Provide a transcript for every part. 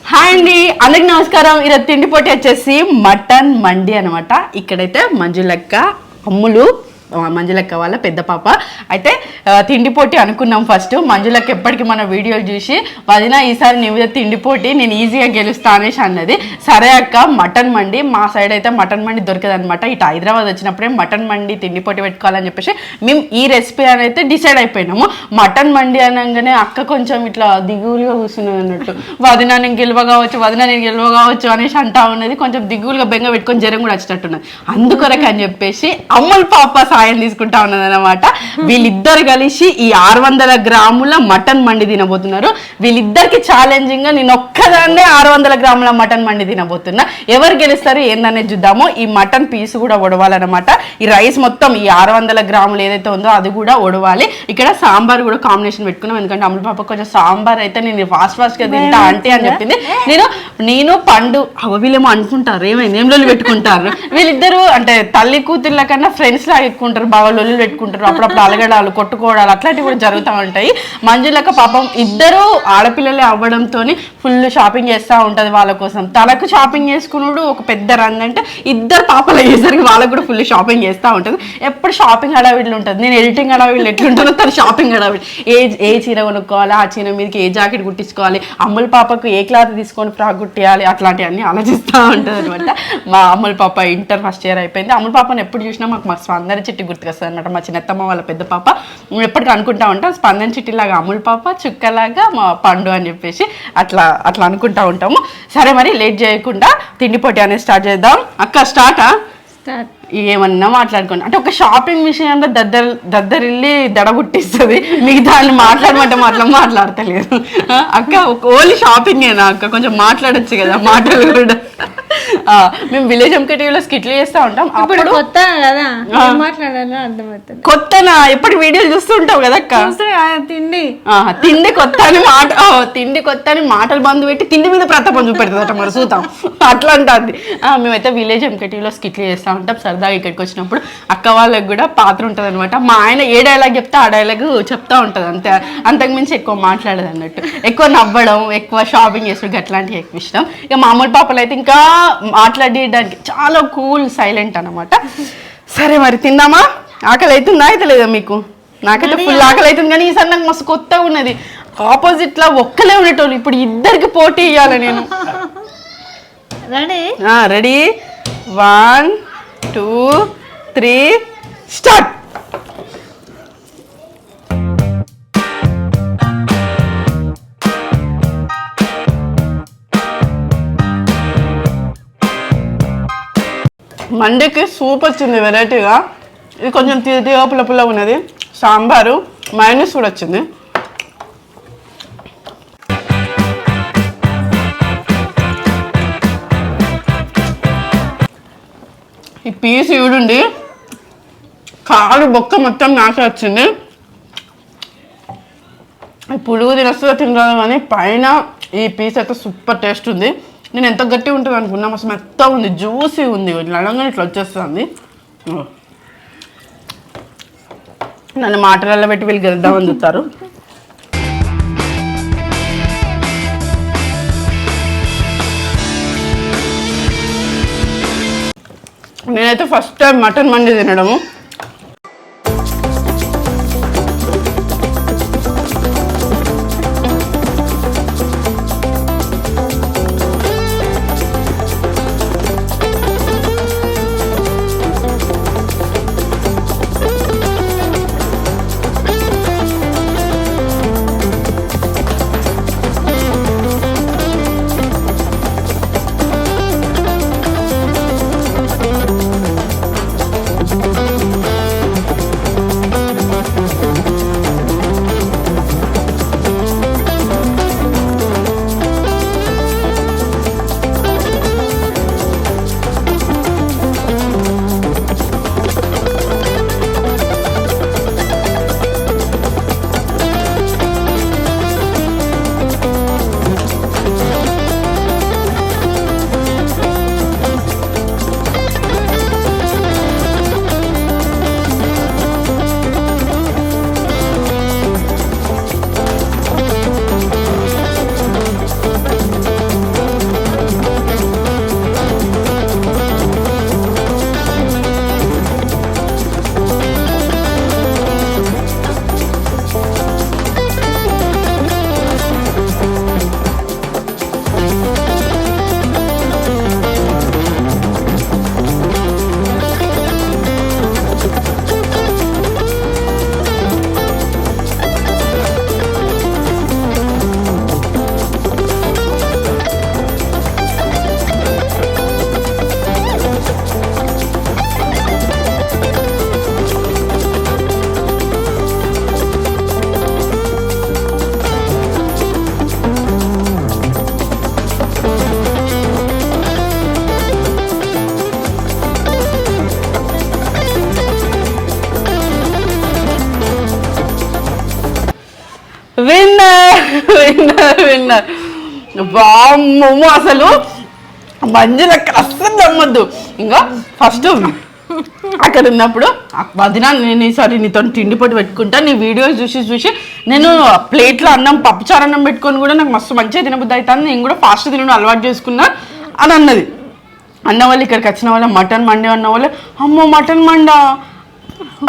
Hi అండి, అందరికి నమస్కారం. ఈరోజు తిండి పోటీ వచ్చేసి మటన్ మండి అనమాట. ఇక్కడైతే మంజులక్క అమ్ములు, మంజులక్క వాళ్ళ పెద్ద పాప అయితే తిండి పోటీ అనుకున్నాం. ఫస్ట్ మంజులక్క ఎప్పటికీ మన వీడియోలు చూసి వదిన ఈసారి నీ మీద తిండి పోటీ నేను ఈజీగా గెలుస్తా అనేసి అన్నది. సరే అక్క మటన్ మండి, మా సైడ్ అయితే మటన్ మండి దొరకదు అనమాట. ఇటు హైదరాబాద్ వచ్చినప్పుడే మటన్ మండి తిండి పోటీ పెట్టుకోవాలని చెప్పేసి మేము ఈ రెసిపీ అని అయితే డిసైడ్ అయిపోయినాము. మటన్ మండి అనగానే అక్క కొంచెం ఇట్లా దిగులుగా కూర్చున్నది అన్నట్టు. వదిన నేను గెలవగావచ్చు అనేసి అంటా ఉన్నది. కొంచెం దిగులుగా బెంగ పెట్టుకొని జ్వరం కూడా వచ్చేటట్టున్నది. అందుకొరకు అని చెప్పేసి అమ్ముల పాప సాయం తీసుకుంటా ఉన్నది అనమాట. వీళ్ళిద్దరు కలిసి ఈ 600 గ్రాముల మటన్ మండి తినబోతున్నారు. వీళ్ళిద్దరికి ఛాలెంజింగ్ గా నేను ఒక్కదాన్నే 600 గ్రాముల మటన్ మండి తినబోతున్నా. ఎవరు గెలుస్తారు ఏందనేది చూద్దాము. ఈ మటన్ పీస్ కూడా ఒడవాలన్నమాట. ఈ రైస్ మొత్తం ఈ 600 గ్రాములు ఏదైతే ఉందో అది కూడా ఒడవాలి. ఇక్కడ సాంబార్ కూడా కాంబినేషన్ పెట్టుకున్నాం. ఎందుకంటే అమలు పాప కొంచెం సాంబార్ అయితే నేను ఫాస్ట్ గా తింటా అంటే అని చెప్పింది. నేను పండు వీళ్ళేమో అనుకుంటారు ఏమైంది ఏం లొల్లి పెట్టుకుంటారు. వీళ్ళిద్దరు అంటే తల్లి కూతుర్ల కన్నా ఫ్రెండ్స్ లా ఎక్కుంటారు, బాగా లొల్లి పెట్టుకుంటారు, అప్పుడప్పుడు అలగడాలు కొట్టుకోవడాలు అట్లాంటివి కూడా జరుగుతూ ఉంటాయి. మంజులక్క పాపం ఇద్దరు ఆడపిల్లలే అవ్వడంతో ఫుల్ షాపింగ్ చేస్తూ ఉంటుంది వాళ్ళ కోసం. తనకు షాపింగ్ చేసుకున్నాడు ఒక పెద్ద రంది అంటే ఇద్దరు పాపలు అయ్యేసరికి వాళ్ళకు కూడా ఫుల్ షాపింగ్ చేస్తూ ఉంటుంది. ఎప్పుడు షాపింగ్ హడావిడిలో ఉంటుంది. నేను ఎడిటింగ్ హడావిడిలో ఎట్లుంటుందో తను షాపింగ్ హడావిడి. ఏ చీర కొనుక్కోవాలి, ఆ చీర మీదకి ఏ జాకెట్ కుట్టించుకోవాలి, అమ్ముల పాపకు ఏ క్లాత్ తీసుకొని ఫ్రాక్ కుట్టియాలి, అట్లాంటివన్నీ ఆలోచిస్తూ ఉంటుంది అనమాట. మా అమ్ముల పాప ఇంటర్ ఫస్ట్ ఇయర్ అయిపోయింది. అమ్ముల పాపను ఎప్పుడు చూసినా మాకు మా స్పందన చిట్టి గుర్తుకొస్తుంది అనమాట. మా చిన్నత్తమ్మ వాళ్ళ పెద్ద పాప ఎప్పటికీ అనుకుంటా ఉంటాం స్పందన చిట్టిలాగా అమ్ముల పాప, చుక్కలాగా మా పండు అని చెప్పేసి అట్లా అనుకుంటా ఉంటాము. సరే మరి లేట్ చేయకుండా తిండి పోటీ అనేది స్టార్ట్ చేద్దాం. అక్క స్టార్టా? ఏమన్నా మాట్లాడుకోండి. అంటే ఒక షాపింగ్ విషయంలో దద్దరిల్లి దడబుట్టిస్తుంది. మిగతా మాట్లాడమంటే మాట్లాడతలేదు అక్క. ఓన్లీ షాపింగేనా అక్క? కొంచెం మాట్లాడొచ్చు కదా మాటలు కూడా. మేము విలేజ్ ఎంకేటీవీలో స్కిట్లు చేస్తూ ఉంటాం. అప్పుడు కొత్త కదా మాట్లాడాలో అర్థమవుతుంది. కొత్తనా? ఎప్పటి వీడియోలు చూస్తూ ఉంటావు కదా అక్క. తిండి కొత్త అని మాటలు బంధు పెట్టి తిండి మీద ప్రతాపం చూపెడుతుందట మరి చూద్దాం అట్లా అంటుంది. మేమైతే విలేజ్ ఎంకేటీవీలో స్కిట్లు చేస్తూ ఉంటాం. సరదాగా ఇక్కడికి వచ్చినప్పుడు అక్క వాళ్ళకి కూడా పాత్ర ఉంటుంది అనమాట. మా ఆయన ఏ డైలాగ్ చెప్తే ఆ డైలాగ్ చెప్తా ఉంటుంది అంతే. అంతకుమించి ఎక్కువ మాట్లాడదు అన్నట్టు. ఎక్కువ నవ్వడం, ఎక్కువ షాపింగ్ చేసుడు అట్లాంటివి ఎక్కువ ఇష్టం. ఇక మామూలు పాపలు అయితే ఇంకా మాట్లాడడానికి చాలా కూల్ సైలెంట్ అనమాట. సరే మరి తిందామా? ఆకలి అవుతుందా అయితే లేదా మీకు? నాకైతే ఫుల్ ఆకలి అవుతుంది. కానీ ఈసారి నాకు మస్తు కొత్తగా ఉన్నది. ఆపోజిట్ లా ఒక్కలే ఉండేటోళ్ళు, ఇప్పుడు ఇద్దరికి పోటీ ఇవ్వాలి నేను. Ready 1 2 3 start. మండికి సూప్ వచ్చింది వెరైటీగా. ఇది కొంచెం తీగ పుల్ల ఉన్నది. సాంబారు మైనస్ కూడా వచ్చింది. ఈ పీస్ ఇవిడుండి కాలు బొక్క మొత్తం నాకే వచ్చింది. ఈ పులుగు తినస్తుందో తినరాదు కానీ పైన ఈ పీస్ అయితే సూపర్ టేస్ట్ ఉంది. నేను ఎంత గట్టిగా ఉంటుంది అనుకున్నా, మస్తు మెత్తగా ఉంది, జ్యూసీ ఉంది. లడంగా ఇట్లా వచ్చేస్తుంది. నన్ను మాటలలో పెట్టి వీళ్ళు గెలుద్దామని చూస్తారు. నేనైతే ఫస్ట్ టైం మటన్ మండి తినడము. Winner winner winner. వామ్మో అసలు మంజులక్క అస్సలు నమ్మద్దు. ఇంకా ఫస్ట్ అక్కడ ఉన్నప్పుడు వదిన నేను ఈసారి నీతో తిండిపోటు పెట్టుకుంటా, నీ వీడియోస్ చూసి చూసి నేను ప్లేట్లో అన్నం పప్పుచారు అన్నం పెట్టుకొని కూడా నాకు మస్తు మంచిగా తినబుద్ధి అవుతుంది, నేను కూడా ఫాస్ట్ తినడం అలవాటు చేసుకున్నా అని అన్నది. అన్న వాళ్ళు ఇక్కడికి వచ్చిన వాళ్ళ మటన్ మండి అన్న వాళ్ళు అమ్మో మటన్ మండా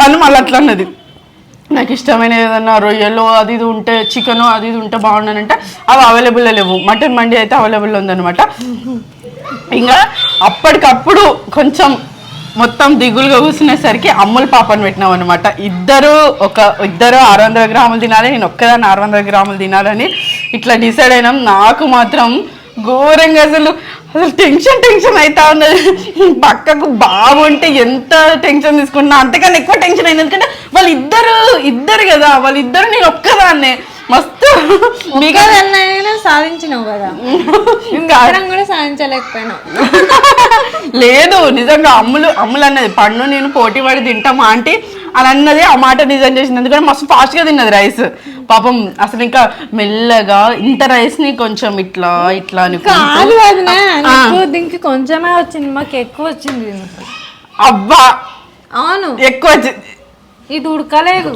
అని మళ్ళీ అట్లా అన్నది. నాకు ఇష్టమైన ఏదన్నా రొయ్యలు అది ఇది ఉంటే చికెను అది ఇది ఉంటే బాగుండనంటే అవి అవైలబుల్లో లేవు. మటన్ మండి అయితే అవైలబుల్ ఉందన్నమాట. ఇంకా అప్పటికప్పుడు కొంచెం మొత్తం దిగులుగా కూర్చునేసరికి అమ్ముల పాపను పెట్టినాం అనమాట. ఇద్దరు 600 గ్రాములు తినాలి, నేను ఒక్కదాన్ని 600 గ్రాములు తినాలని ఇట్లా డిసైడ్ అయినాం. నాకు మాత్రం ఘోరంగా అసలు టెన్షన్ అవుతా ఉన్నది. పక్కకు బాగుంటే ఎంత టెన్షన్ తీసుకున్నా అంతకన్నా ఎక్కువ టెన్షన్ అయింది. ఎందుకంటే వాళ్ళిద్దరు కదా, వాళ్ళిద్దరు నేను ఒక్కదాన్నే మస్తు సాధించినావు కదా, కూడా సాధించలేకపోయినావు. లేదు నిజంగా అమ్ములు అన్నది పండు నేను పోటీ పడి తింటామా ఆంటీ అని అన్నది. ఆ మాట నిజం చేసింది. ఎందుకంటే మస్తు ఫాస్ట్ గా తిన్నది రైస్. పాపం అసలు ఇంకా మెల్లగా ఇంత రైస్ ని కొంచెం ఇట్లా ఇట్లా అని దీనికి కొంచెమే వచ్చింది, మాకు ఎక్కువ వచ్చింది. అబ్బా అవును ఎక్కువ వచ్చింది. ఇది ఉడకలేదు,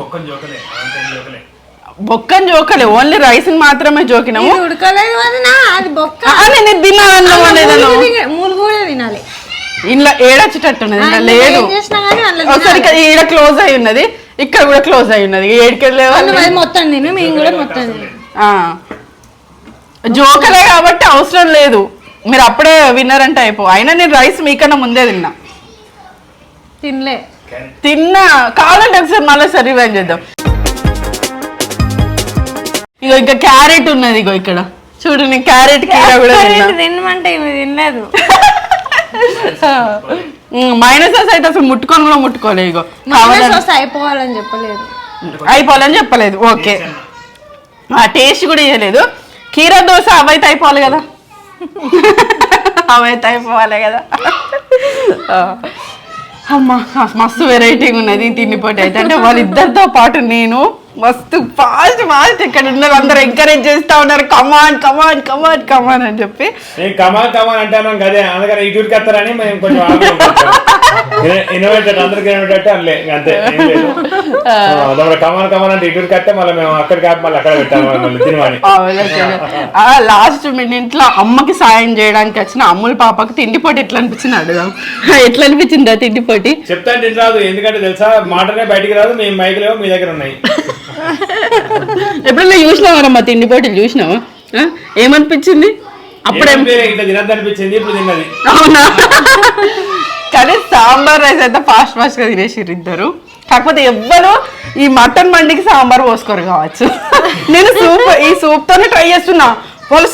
బొక్కని జోకలే, ఓన్లీ రైస్ మాత్రమే జోకినాము. ఉడకలేదు అది బొక్క నేను తిన్నాను. మూలు కూడా తినాలి. ఇంట్లో ఏడొచ్చేటట్టున్నది, ఇంకా లేదు. ఒకసారి ఈడ క్లోజ్ అయి ఉన్నది, ఇక్కడ కూడా క్లోజ్ అయి ఉన్నది. ఏడుకెళ్ళే మొత్తం తిను, మేము కూడా మొత్తం జోకలే కాబట్టి అవసరం లేదు. మీరు అప్పుడే విన్నర్ అంటే అయిపో. అయినా నేను రైస్ మీకన్నా ముందే తిన్నా కావాలంటే ఒకసారి మళ్ళీ సరి రివైండ్ చేద్దాం. ఇగో ఇంకా క్యారెట్ ఉన్నది. ఇగో ఇక్కడ చూడు, నేను క్యారెట్ కీర కూడా తినమంటే తినలేదు. మైనస్ సాస్ అయితే అసలు ముట్టుకొని కూడా ముట్టుకోలేదు. ఇగో అయిపోవాలని చెప్పలేదు. ఓకే టేస్ట్ కూడా ఇవ్వలేదు. కీర దోశ అవైతే అయిపోవాలి కదా, అవైతే అయిపోవాలి కదా. అమ్మా మస్తు వెరైటీగా ఉన్నది తిండిపోటీ అయితే. అంటే వాళ్ళిద్దరితో పాటు నేను మస్తు ఫాస్ట్ ఇక్కడ ఉన్నారు, అందరూ ఎంకరేజ్ చేస్తా ఉన్నారు. కమాన్ కమాన్ కమాన్ కమాన్ అని చెప్పి కమాన్ అంటాను కదే. అందుకని ఇటుకి వస్తారని మేము కొంచెం ఇన్నోవేటెడ్, అందరికి ఇన్నోవేటెడ్ అనలే అంతే. కమాన్ కమాన్ అంటే ఇటుకి వస్తే మళ్ళీ మేము అక్కడికి మళ్ళీ అక్కడ పెట్టాము తినమని. లాస్ట్ మినిట్ లో అమ్మకి సాయం చేయడానికి వచ్చిన అమ్ముల పాపకి తిండిపోటీ ఎట్లా అనిపించింది అడుగుదాం. ఎట్లా అనిపించింది ఆ తిండిపోటీ? చెప్తాను తిని రాదు, ఎందుకంటే తెలుసా మాటనే బయటికి రాదు. మేము మైకులేమో మీ దగ్గర ఉన్నాయి. ఎప్పుడన్నా చూసినావా తిండి పోటీలు? చూసినావా? ఏమనిపించింది? అప్పుడే ఇట్లా తినద్దు అనిపించింది, ఇప్పుడు తిన్నది. అవునా? కానీ సాంబార్ రైస్ అయితే ఫాస్ట్ గా తినేసారు ఇద్దరు. కాకపోతే ఎవ్వరు ఈ మటన్ మండికి సాంబార్ పోసుకోరు కావచ్చు. నేను ఈ సూప్ తోనే ట్రై చేస్తున్నా. వాళ్ళు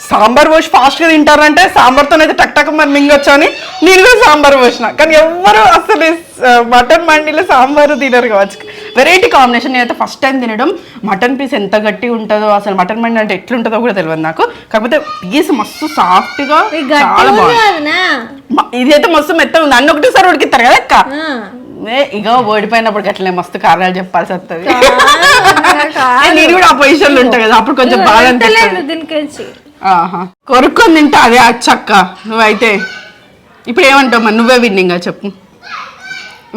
సాంబార్ పోసి ఫాస్ట్ గా తింటారంటే సాంబార్తో అయితే టక్ టక్ మరి మింగొచ్చు అని నేను కూడా సాంబార్ పోసిన. కానీ ఎవ్వరు అసలు మటన్ మండిలో సాంబార్ తినరు కావచ్చు. Variety combination. నేనైతే ఫస్ట్ టైం తినడం. మటన్ పీస్ ఎంత గట్టిగా ఉంటుందో, అసలు మటన్ మండి అంటే ఎట్లుంటుందో కూడా తెలియదు నాకు. కాకపోతే పీస్ మస్తు సాఫ్ట్ గా చాలా బాగుంది. ఇదైతే మస్తు మెత్తగా ఉంది. అన్ని ఒకటేసారి ఉడికిస్తారు కదా అక్క. ఇక ఓడిపోయినప్పుడు అట్లనే మస్తు కారణాలు చెప్పాల్సి వస్తుంది. నేను కూడా ఆ పొజిషన్ లో ఉంటా కదా, అప్పుడు కొంచెం బాగా అనిపిస్తుంది. కొరుక్కొని తింటా అదే అచ్చక్క. నువ్వైతే ఇప్పుడు ఏమంటావు మరి? నువ్వే విన్నింగా చెప్పు.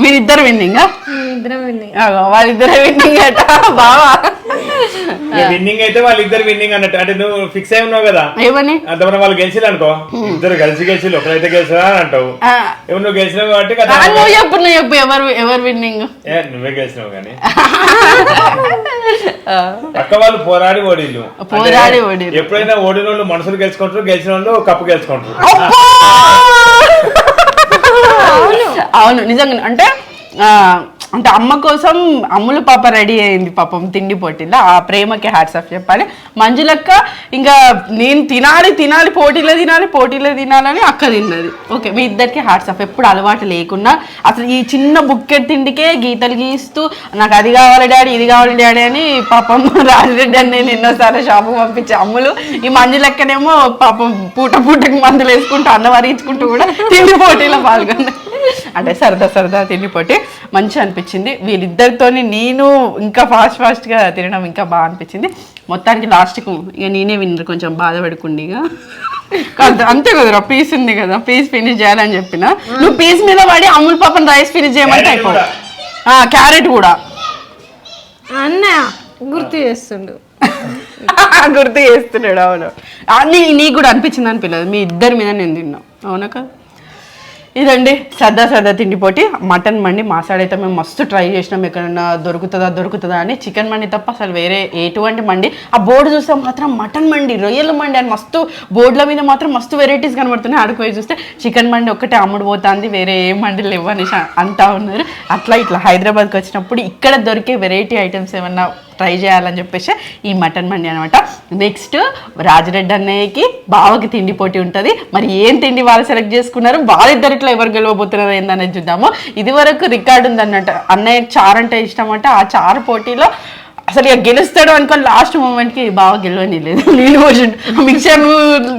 మీరిద్దరు విన్నింగా? వాళ్ళిద్దరే విన్నింగ్ అట బావా. విన్నింగ్ అయితే వాళ్ళిద్దరు విన్నింగ్ అన్నట్టు. అంటే నువ్వు ఫిక్స్ అయి ఉన్నావు కదా ఏమని? అంతమంది వాళ్ళు గెలిచిలు అనుకో, ఇద్దరు గెలిచి ఒకరైతే గెలిచినా అని అంటావు. ఏమో నువ్వు గెలిచినావు కాబట్టి నువ్వు చెప్పు ఎవరు విన్నింగ్? నువ్వే గెలిచినావు కానీ అక్క వాళ్ళు పోరాడి ఓడిళ్ళు. ఎప్పుడైనా ఓడిన వాళ్ళు మనుషులు గెలుచుకుంటారు, గెలిచిన వాళ్ళు కప్పు గెలుచుకుంటారు. అవును నిజంగా. అంటే అమ్మ కోసం అమ్ముల పాప రెడీ అయింది పాపం తిండి పోటీలో. ఆ ప్రేమకి హ్యాట్స్ ఆఫ్ చెప్పాలి. మంజులక్క ఇంకా నేను తినాలి పోటీలో తినాలని అక్క తిన్నది. ఓకే మీ ఇద్దరికి హ్యాట్స్ ఆఫ్. ఎప్పుడు అలవాటు లేకుండా అసలు ఈ చిన్న బుక్కెట్ తిండికే గీతలు గీస్తూ నాకు అది కావాలి డాడీ ఇది కావాలి డాడీ అని పాపం రాజిరెడ్డి అని నేను ఎన్నోసార్లు షాపుకి పంపించే అమ్ములు. ఈ మంజులక్కనేమో పాపం పూటకి మందులు వేసుకుంటూ అన్నం వరించుకుంటూ కూడా తిండి పోటీలో పాల్గొన్నాయి. అంటే సరదా తిండి పోటీ. మంచిగా అనిపించింది. వీళ్ళిద్దరితోని నేను ఇంకా ఫాస్ట్గా తినడం ఇంకా బాగా అనిపించింది. మొత్తానికి లాస్ట్కు ఇక నేనే విన్నర్, కొంచెం బాధపడుకుండి ఇక అంతే కదరా, పీస్ ఉంది కదా, పీస్ ఫినిష్ చేయాలని చెప్పిన. నువ్వు పీస్ మీద పడి అమూల్ పాపన్ రైస్ ఫినిష్ చేయమంటే అయిపో. క్యారెట్ కూడా అన్నయ్య గుర్తు చేస్తుండు. గుర్తు చేస్తున్నాడు. అవును, నీకు కూడా అనిపించింది అనిపించలేదు? మీ ఇద్దరి మీద నేను తిన్నా, అవునా కదా? ఇదండి సరదా తిండి పోటీ. మటన్ మండి మా సైడ్ అయితే మేము మస్తు ట్రై చేసినాం, ఎక్కడన్నా దొరుకుతుందా అని. చికెన్ మండి తప్ప అసలు వేరే ఎటువంటి మండి, ఆ బోర్డు చూస్తే మాత్రం మటన్ మండి, రొయ్యల మండి అని మస్తు బోర్డుల మీద మాత్రం మస్తు వెరైటీస్ కనబడుతున్నాయి. ఆడికి పోయి చూస్తే చికెన్ మండి ఒక్కటే అమ్ముడు పోతుంది, వేరే ఏ మండిలు లేవు అనేసి అంటా ఉన్నారు. ఇట్లా హైదరాబాద్కి వచ్చినప్పుడు ఇక్కడ దొరికే వెరైటీ ఐటమ్స్ ఏమన్నా ట్రై చేయాలని చెప్పేసి ఈ మటన్ మండి అనమాట. నెక్స్ట్ రాజరెడ్డి అన్నయ్యకి బావకి తిండి పోటీ ఉంటుంది. మరి ఏం తిండి వాళ్ళు సెలెక్ట్ చేసుకున్నారు, వాళ్ళిద్దరిట్లో ఎవరు గెలవబోతున్నారు ఏందనేది చూద్దాము. ఇది వరకు రికార్డు ఉందన్నట్టు, అన్నయ్యకి చారు అంటే ఇష్టం అంటే ఆ చారు పోటీలో అసలు ఇక గెలుస్తాడు అనుకోని లాస్ట్ మూమెంట్కి బాగా గెలవనిలేదు. నీళ్ళు పోసిండు, మిక్సర్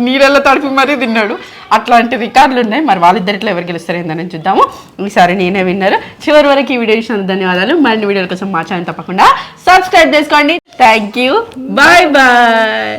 నీళ్ళల్లో తడిపి మరీ తిన్నాడు. అట్లాంటి రికార్డులు ఉన్నాయి. మరి వాళ్ళిద్దరిట్లో ఎవరు గెలుస్తారు ఏందని చూద్దాము. ఈసారి నేనే విన్నారు. చివరి వరకు ఈ వీడియో చూసినందుకు ధన్యవాదాలు. మరిన్ని వీడియోల కోసం మా ఛానల్ తప్పకుండా సబ్స్క్రైబ్ చేసుకోండి. Thank you, bye bye.